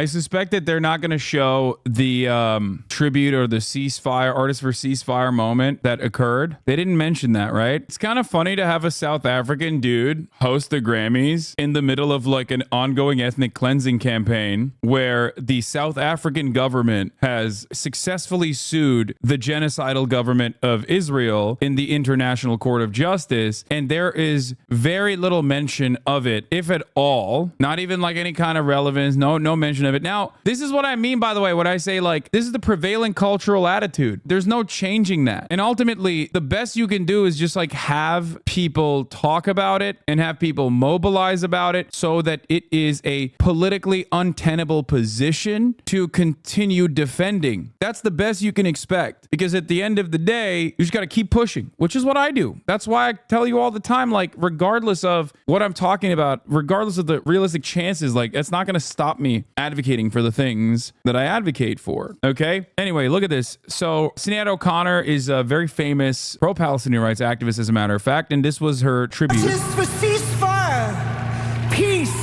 I suspect that they're not going to show the tribute or the ceasefire, Artists for Ceasefire moment that occurred. They didn't mention that, right? It's kind of funny to have a South African dude host the Grammys in the middle of like an ongoing ethnic cleansing campaign where the South African government has successfully sued the genocidal government of Israel in the International Court of Justice. And there is very little mention of it, if at all. Not even like any kind of relevance. No mention of it. Now, this is what I mean, by the way, when I say like, this is the prevailing cultural attitude. There's no changing that. And ultimately, the best you can do is just like have people talk about it and have people mobilize about it so that it is a politically untenable position to continue defending. That's the best you can expect, because at the end of the day, you just got to keep pushing, which is what I do. That's why I tell you all the time, like, regardless of what I'm talking about, regardless of the realistic chances, like, it's not going to stop me advocating for the things that I advocate for. Okay. Anyway, look at this. So Sinéad O'Connor is a very famous pro-Palestinian rights activist, as a matter of fact, and this was her tribute. Justice for ceasefire, peace.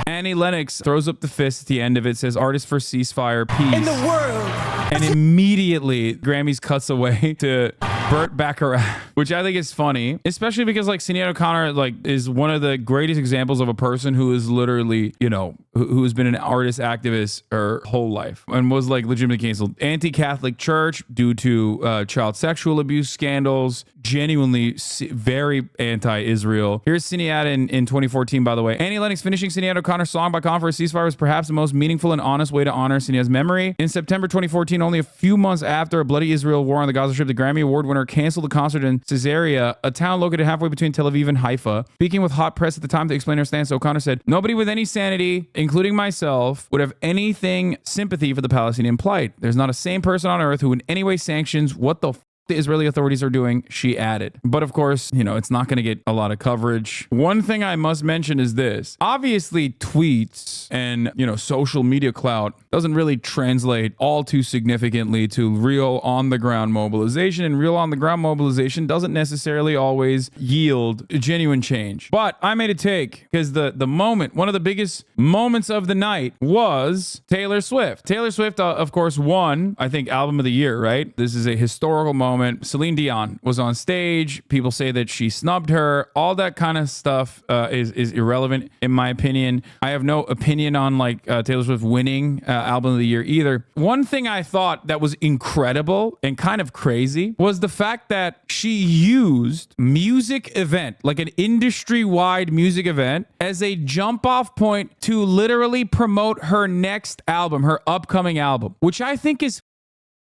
Annie Lennox throws up the fist at the end of it, says Artists for Ceasefire, peace. In the world. And immediately Grammys cuts away to Burt Bacharach, which I think is funny, especially because like Sinéad O'Connor like is one of the greatest examples of a person who is literally, you know, who's been an artist activist her whole life and was like legitimately canceled. Anti-Catholic Church due to child sexual abuse scandals, genuinely very anti-Israel. Here's Sinéad in 2014, by the way. Annie Lennox finishing Sinéad O'Connor's song by calling for a ceasefire was perhaps the most meaningful and honest way to honor Sinéad's memory. In September 2014, only a few months after a bloody Israel war on the Gaza Strip, the Grammy Award winner canceled the concert in Caesarea, a town located halfway between Tel Aviv and Haifa. Speaking with Hot Press at the time to explain her stance, O'Connor said, "Nobody with any sanity, including myself, would have anything sympathy for the Palestinian plight. There's not a sane person on earth who in any way sanctions what the the Israeli authorities are doing," she added. But of course, you know, it's not going to get a lot of coverage. One thing I must mention is this. Obviously, tweets and, you know, social media clout doesn't really translate all too significantly to real on-the-ground mobilization, and real on-the-ground mobilization doesn't necessarily always yield genuine change. But I made a take because the moment, one of the biggest moments of the night was Taylor Swift. Taylor Swift, of course, won, I think, Album of the Year, right? This is a historical moment. Celine Dion was on stage. People say that she snubbed her. All that kind of stuff is irrelevant, in my opinion. I have no opinion on like Taylor Swift winning Album of the Year either. One thing I thought that was incredible and kind of crazy was the fact that she used music event, like an industry-wide music event, as a jump-off point to literally promote her next album, her upcoming album, which I think is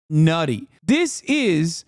nutty. This is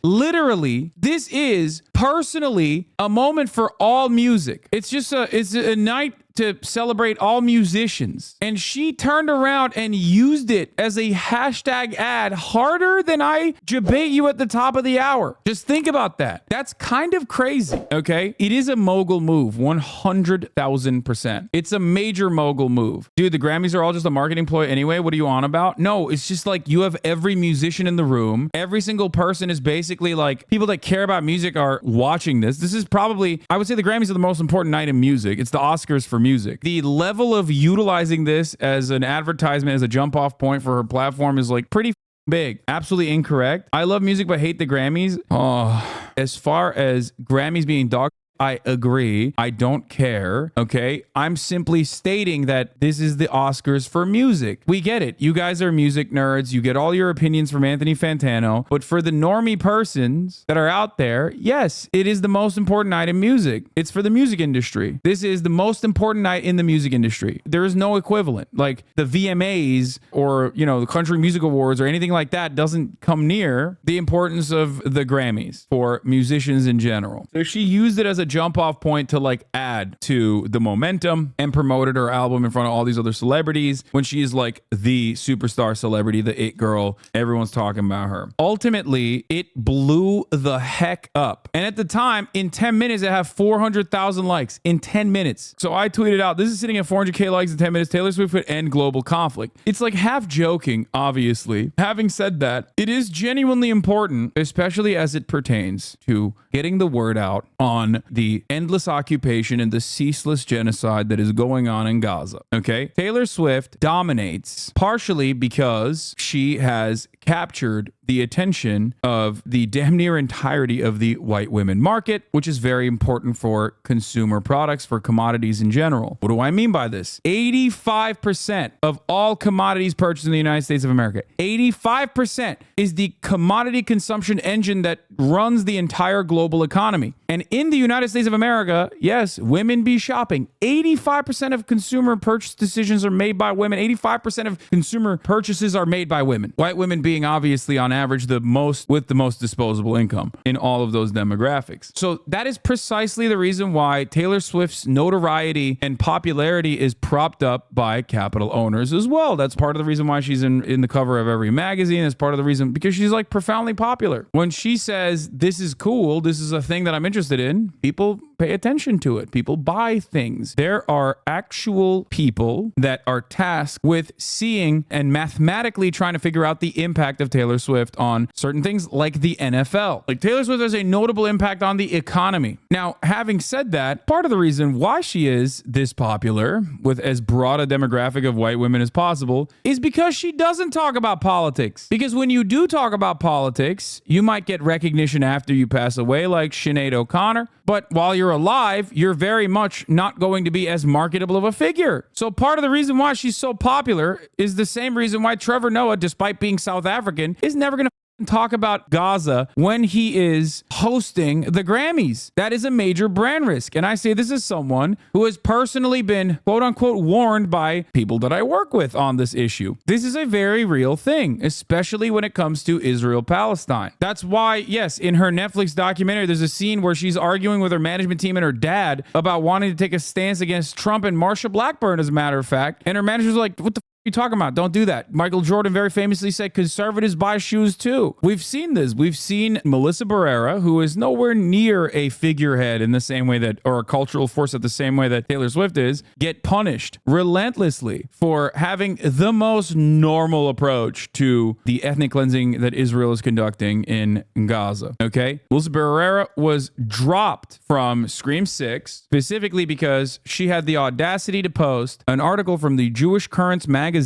personally a moment for all music. It's just it's a night to celebrate all musicians. And she turned around and used it as a hashtag ad harder than I debate you at the top of the hour. Just think about that. That's kind of crazy, okay? It is a mogul move, 100,000%. It's a major mogul move. Dude, the Grammys are all just a marketing ploy anyway. What are you on about? No, it's just like you have every musician in the room. Every single person is basically like, people that care about music are watching this. This is probably, I would say the Grammys are the most important night in music. It's the Oscars for music. The level of utilizing this as an advertisement, as a jump off point for her platform is like pretty big. Absolutely incorrect. I love music but hate the Grammys. Oh, as far as Grammys being dog, I agree. I don't care. Okay. I'm simply stating that this is the Oscars for music. We get it. You guys are music nerds. You get all your opinions from Anthony Fantano. But for the normie persons that are out there, yes, it is the most important night in music. It's for the music industry. This is the most important night in the music industry. There is no equivalent. Like the VMAs or, you know, the Country Music Awards or anything like that doesn't come near the importance of the Grammys for musicians in general. So she used it as a jump off point to like add to the momentum and promoted her album in front of all these other celebrities when she is like the superstar celebrity, the it girl. Everyone's talking about her. Ultimately, it blew the heck up. And at the time, in 10 minutes, it had 400,000 likes in 10 minutes. So I tweeted out, this is sitting at 400K likes in 10 minutes. Taylor Swift would end global conflict. It's like half joking, obviously. Having said that, it is genuinely important, especially as it pertains to getting the word out on the endless occupation and the ceaseless genocide that is going on in Gaza. Okay? Taylor Swift dominates partially because she has captured the attention of the damn near entirety of the white women market, which is very important for consumer products, for commodities in general. What do I mean by this? 85% of all commodities purchased in the United States of America, 85% is the commodity consumption engine that runs the entire global economy. And in the United States of America, yes, women be shopping. 85% of consumer purchase decisions are made by women. 85% of consumer purchases are made by women. White women being obviously on average the most with the most disposable income in all of those demographics. So that is precisely the reason why Taylor Swift's notoriety and popularity is propped up by capital owners as well. That's part of the reason why she's in the cover of every magazine. That's part of the reason because she's like profoundly popular. When she says this is cool, this is a thing that I'm interested in, people pay attention to it. People buy things. There are actual people that are tasked with seeing and mathematically trying to figure out the impact of Taylor Swift on certain things like the NFL. Like Taylor Swift has a notable impact on the economy. Now, having said that, part of the reason why she is this popular with as broad a demographic of white women as possible is because she doesn't talk about politics. Because when you do talk about politics, you might get recognition after you pass away, like Sinead O'Connor. But while you're alive, you're very much not going to be as marketable of a figure. So part of the reason why she's so popular is the same reason why Trevor Noah, despite being South African, is never going to talk about Gaza when he is hosting the Grammys. That is a major brand risk. And I say this as someone who has personally been, quote unquote, warned by people that I work with on this issue. This is a very real thing, especially when it comes to Israel-Palestine. That's why, yes, in her Netflix documentary, there's a scene where she's arguing with her management team and her dad about wanting to take a stance against Trump and Marsha Blackburn, as a matter of fact. And her manager's like, what the you talking about? Don't do that. Michael Jordan very famously said conservatives buy shoes too. We've seen this. We've seen Melissa Barrera, who is nowhere near a figurehead in the same way that, or a cultural force at the same way that Taylor Swift is, get punished relentlessly for having the most normal approach to the ethnic cleansing that Israel is conducting in Gaza. Okay? Melissa Barrera was dropped from Scream 6 specifically because she had the audacity to post an article from the Jewish Currents magazine,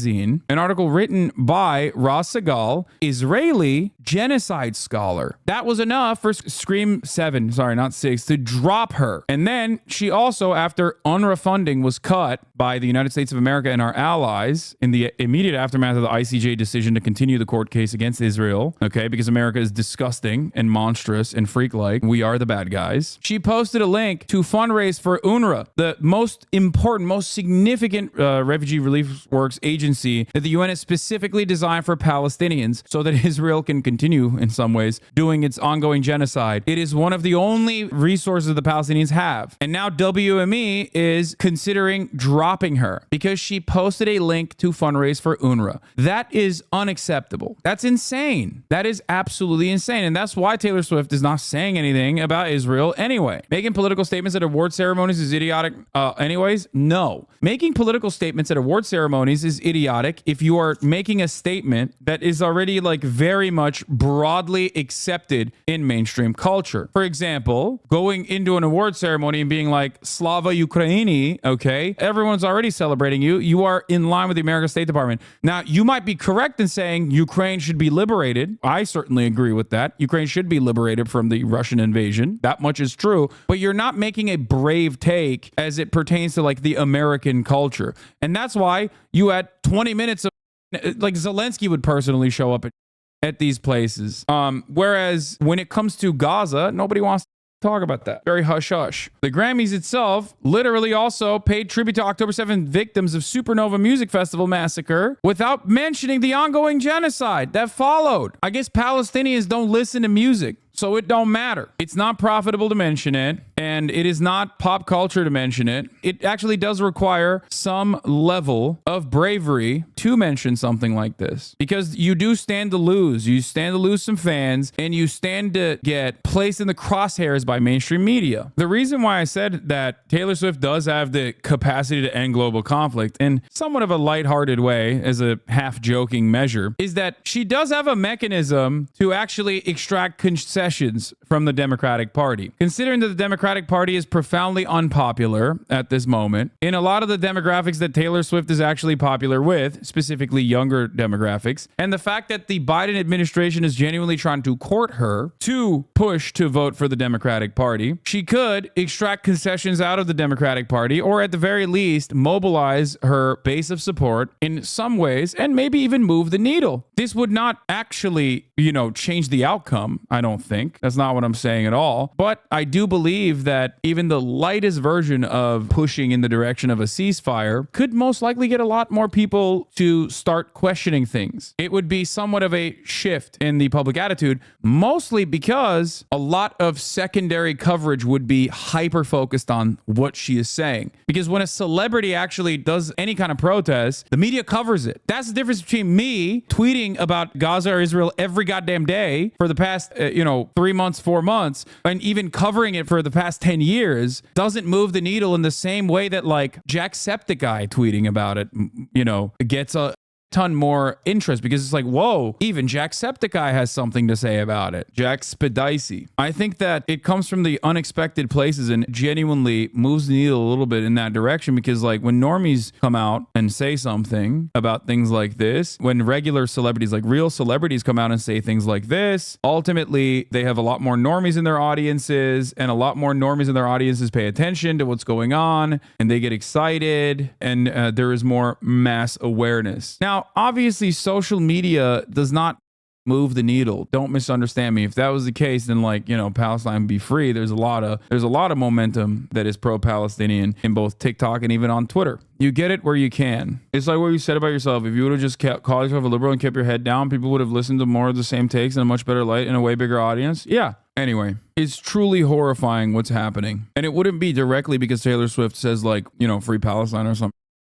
an article written by Ross Segal, Israeli genocide scholar. That was enough for Scream 7, sorry, not 6, to drop her. And then she also, after UNRWA funding was cut by the United States of America and our allies in the immediate aftermath of the ICJ decision to continue the court case against Israel, okay, because America is disgusting and monstrous and freak-like. We are the bad guys. She posted a link to fundraise for UNRWA, the most important, most significant refugee relief works agency that the UN is specifically designed for Palestinians so that Israel can continue, in some ways, doing its ongoing genocide. It is one of the only resources the Palestinians have. And now WME is considering dropping her because she posted a link to fundraise for UNRWA. That is unacceptable. That's insane. That is absolutely insane. And that's why Taylor Swift is not saying anything about Israel anyway. Making political statements at award ceremonies is idiotic anyways? No. Making political statements at award ceremonies is idiotic if you are making a statement that is already like very much broadly accepted in mainstream culture. For example, going into an award ceremony and being like Slava Ukraini, okay, everyone's already celebrating you. You are in line with the American State Department. Now, you might be correct in saying Ukraine should be liberated. I certainly agree with that. Ukraine should be liberated from the Russian invasion. That much is true. But you're not making a brave take as it pertains to like the American culture. And that's why you had 20 minutes of like Zelensky would personally show up at these places. Whereas when it comes to Gaza, nobody wants to talk about that. Very hush-hush. The Grammys itself literally also paid tribute to October 7th victims of Supernova Music Festival massacre without mentioning the ongoing genocide that followed. I guess Palestinians don't listen to music, so it don't matter. It's not profitable to mention it, and it is not pop culture to mention it. It actually does require some level of bravery to mention something like this, because you do stand to lose. You stand to lose some fans, and you stand to get placed in the crosshairs by mainstream media. The reason why I said that Taylor Swift does have the capacity to end global conflict in somewhat of a lighthearted way, as a half-joking measure, is that she does have a mechanism to actually extract concessions from the Democratic Party. Considering that the Democratic Democratic Party is profoundly unpopular at this moment in a lot of the demographics that Taylor Swift is actually popular with, specifically younger demographics. And the fact that the Biden administration is genuinely trying to court her to push to vote for the Democratic Party, she could extract concessions out of the Democratic Party, or at the very least, mobilize her base of support in some ways and maybe even move the needle. This would not actually, change the outcome, I don't think. That's not what I'm saying at all. But I do believe that even the lightest version of pushing in the direction of a ceasefire could most likely get a lot more people to start questioning things. It would be somewhat of a shift in the public attitude, mostly because a lot of secondary coverage would be hyper focused on what she is saying. Because when a celebrity actually does any kind of protest, the media covers it. That's the difference between me tweeting about Gaza or Israel every goddamn day for the past, 3 months, 4 months, and even covering it for the past 10 years doesn't move the needle in the same way that like Jacksepticeye tweeting about it, gets a ton more interest, because it's like, whoa, even Jacksepticeye has something to say about it. Jackspedicy. I think that it comes from the unexpected places and genuinely moves the needle a little bit in that direction, because like when normies come out and say something about things like this, when regular celebrities, like real celebrities, come out and say things like this, ultimately they have a lot more normies in their audiences, and a lot more normies in their audiences pay attention to what's going on, and they get excited, and there is more mass awareness. Now, obviously, social media does not move the needle. Don't misunderstand me. If that was the case, then Palestine would be free. There's a lot of momentum that is pro-Palestinian in both TikTok and even on Twitter. You get it where you can. It's like what you said about yourself. If you would have just called yourself a liberal and kept your head down, people would have listened to more of the same takes in a much better light and a way bigger audience. Yeah. Anyway, it's truly horrifying what's happening. And it wouldn't be directly because Taylor Swift says free Palestine or something.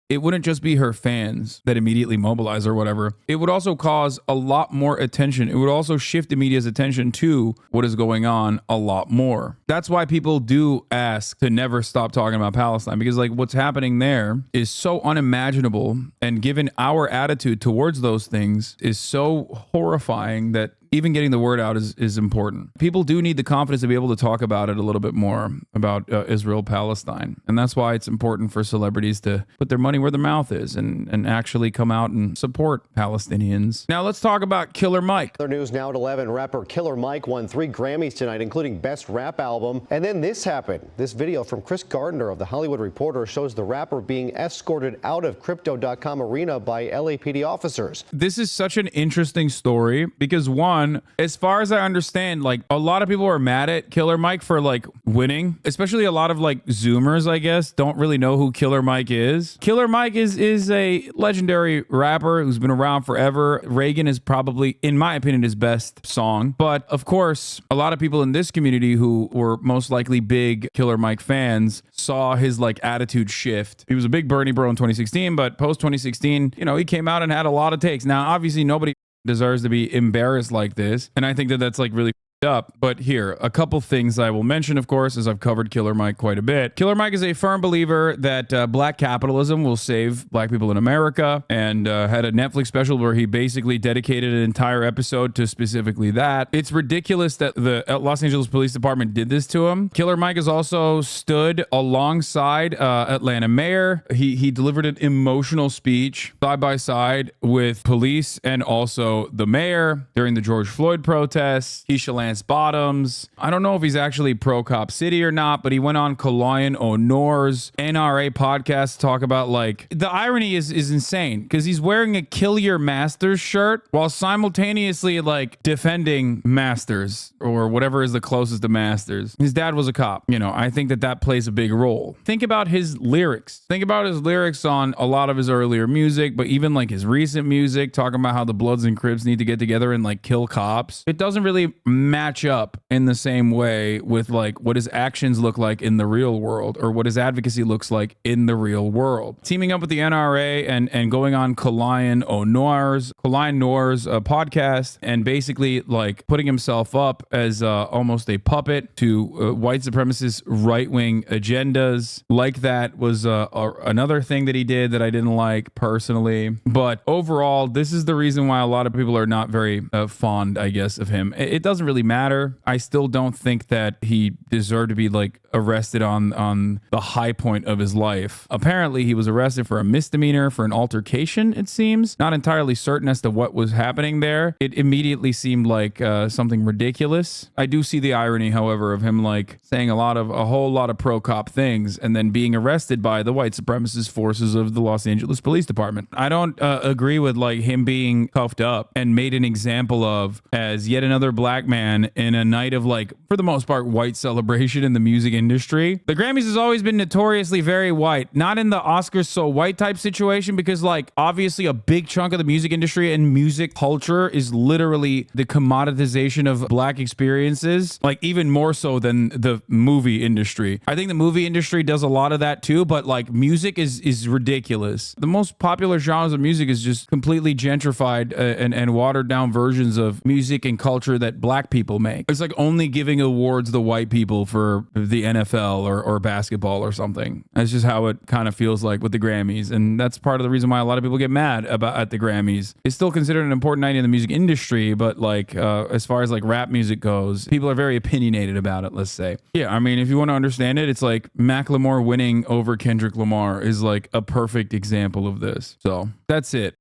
It wouldn't just be her fans that immediately mobilize or whatever. It would also cause a lot more attention. It would also shift the media's attention to what is going on a lot more. That's why people do ask to never stop talking about Palestine, because what's happening there is so unimaginable, and given our attitude towards those things is so horrifying that even getting the word out is important. People do need the confidence to be able to talk about it a little bit more, about Israel, Palestine. And that's why it's important for celebrities to put their money where their mouth is and actually come out and support Palestinians. Now let's talk about Killer Mike. Other news now at 11, rapper Killer Mike won 3 Grammys tonight, including Best Rap Album. And then this happened. This video from Chris Gardner of The Hollywood Reporter shows the rapper being escorted out of Crypto.com arena by LAPD officers. This is such an interesting story because one, as far as I understand, a lot of people are mad at Killer Mike for winning, especially a lot of Zoomers, I guess, don't really know who Killer Mike is. Killer Mike is a legendary rapper who's been around forever. Reagan is probably, in my opinion, his best song. But of course, a lot of people in this community who were most likely big Killer Mike fans saw his attitude shift. He was a big Bernie bro in 2016, but post 2016, he came out and had a lot of takes. Now, obviously, nobody deserves to be embarrassed like this, and I think that that's really up. But here, a couple things I will mention, of course, as I've covered Killer Mike quite a bit. Killer Mike is a firm believer that black capitalism will save black people in America, and had a Netflix special where he basically dedicated an entire episode to specifically that. It's ridiculous that the Los Angeles Police Department did this to him. Killer Mike has also stood alongside Atlanta mayor. He delivered an emotional speech side by side with police and also the mayor during the George Floyd protests. Keisha Lance Bottoms. I don't know if he's actually pro Cop City or not, but he went on Kalayan O'Nor's NRA podcast to talk about the irony is insane, because he's wearing a Kill Your Masters shirt while simultaneously defending Masters, or whatever is the closest to Masters. His dad was a cop. I think that plays a big role. Think about his lyrics. Think about his lyrics on a lot of his earlier music, but even his recent music, talking about how the Bloods and Crips need to get together and kill cops. It doesn't really match up in the same way with what his actions look like in the real world, or what his advocacy looks like in the real world. Teaming up with the NRA and going on Kalayan Noir's podcast, and basically putting himself up as almost a puppet to white supremacist right-wing agendas. That was another thing that he did that I didn't like personally. But overall, this is the reason why a lot of people are not very fond, I guess, of him. It doesn't really matter. I still don't think that he deserved to be like arrested on the high point of his life. Apparently, he was arrested for a misdemeanor for an altercation, it seems. Not entirely certain as to what was happening there. It immediately seemed like something ridiculous. I do see the irony, however, of him like saying a whole lot of pro-cop things and then being arrested by the white supremacist forces of the Los Angeles Police Department. I don't agree with like him being cuffed up and made an example of as yet another black man in a night of like, for the most part, white celebration in the music industry. The Grammys has always been notoriously very white, not in the Oscars so white type situation, because like obviously a big chunk of the music industry and music culture is literally the commoditization of black experiences, like even more so than the movie industry. I think the movie industry does a lot of that too, but like music is ridiculous. The most popular genres of music is just completely gentrified and watered down versions of music and culture that black people make. It's like only giving awards to white people for the NFL or basketball or something. That's just how it kind of feels like with the Grammys. And that's part of the reason why a lot of people get mad at the Grammys. It's still considered an important night in the music industry, but like as far as like rap music goes, people are very opinionated about it, let's say. Yeah, I mean, if you want to understand it, it's like Macklemore winning over Kendrick Lamar is like a perfect example of this. So that's it.